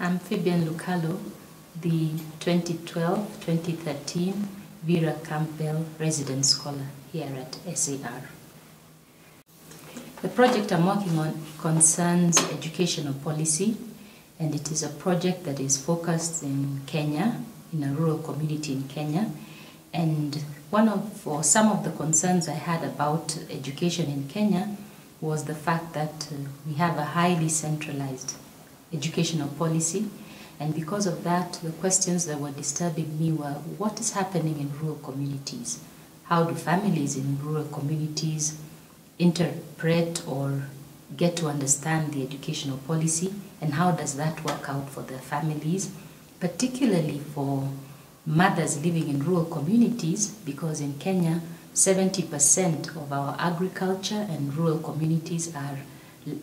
I'm Fibian Lukalo, the 2012-2013 Vera Campbell Resident Scholar here at SAR. The project I'm working on concerns educational policy, and it is a project that is focused in Kenya, in a rural community in Kenya. And some of the concerns I had about education in Kenya was the fact that we have a highly centralized educational policy, and because of that, the questions that were disturbing me were, what is happening in rural communities? How do families in rural communities interpret or get to understand the educational policy, and how does that work out for their families, particularly for mothers living in rural communities, because in Kenya 70% of our agriculture and rural communities are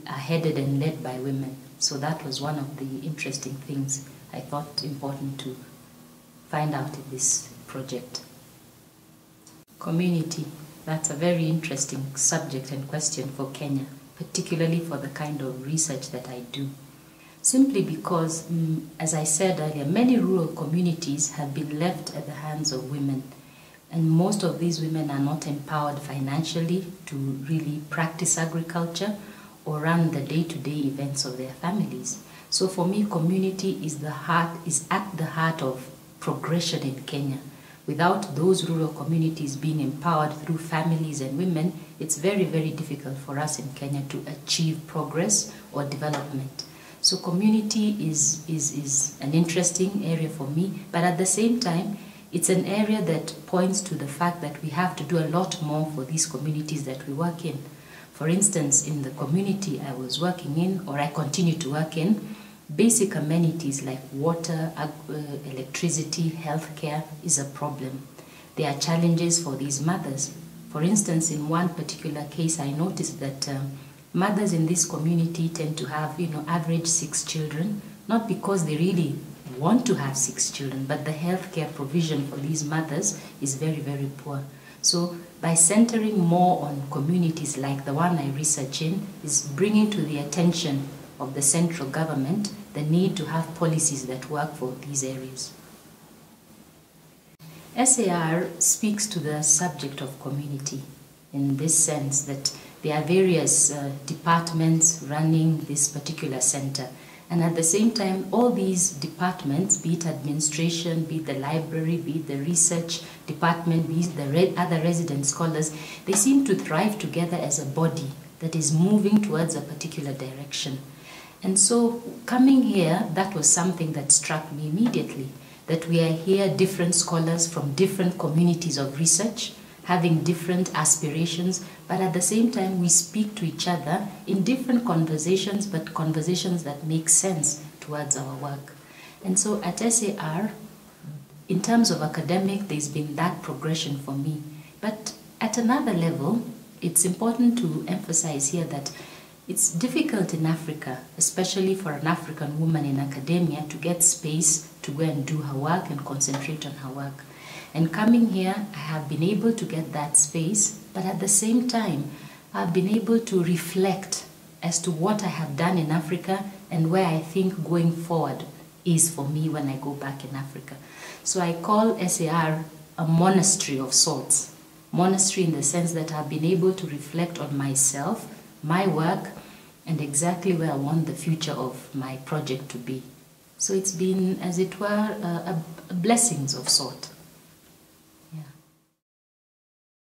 headed and led by women. So that was one of the interesting things I thought important to find out in this project. Community, that's a very interesting subject and question for Kenya, particularly for the kind of research that I do. Simply because, as I said earlier, many rural communities have been left at the hands of women, and most of these women are not empowered financially to really practice agriculture or run the day-to-day events of their families. So for me, community is at the heart of progression in Kenya. Without those rural communities being empowered through families and women, it's very, very difficult for us in Kenya to achieve progress or development. So community is an interesting area for me, but at the same time, it's an area that points to the fact that we have to do a lot more for these communities that we work in. For instance, in the community I was working in, or I continue to work in, basic amenities like water, electricity, healthcare is a problem. There are challenges for these mothers. For instance, in one particular case, I noticed that mothers in this community tend to have, average 6 children, not because they really want to have 6 children, but the healthcare provision for these mothers is very, very poor. So by centering more on communities like the one I research in, is bringing to the attention of the central government the need to have policies that work for these areas. SAR speaks to the subject of community in this sense that there are various departments running this particular center. And at the same time, all these departments, be it administration, be it the library, be it the research department, be it the other resident scholars, they seem to thrive together as a body that is moving towards a particular direction. And so coming here, that was something that struck me immediately, that we are here different scholars from different communities of research, having different aspirations, but at the same time we speak to each other in different conversations, but conversations that make sense towards our work. And so at SAR, in terms of academic, there's been that progression for me. But at another level, it's important to emphasize here that it's difficult in Africa, especially for an African woman in academia, to get space to go and do her work and concentrate on her work. And coming here, I have been able to get that space, but at the same time, I've been able to reflect as to what I have done in Africa and where I think going forward is for me when I go back in Africa. So I call SAR a monastery of sorts. Monastery in the sense that I've been able to reflect on myself, my work, and exactly where I want the future of my project to be. So it's been, as it were, a blessings of sort.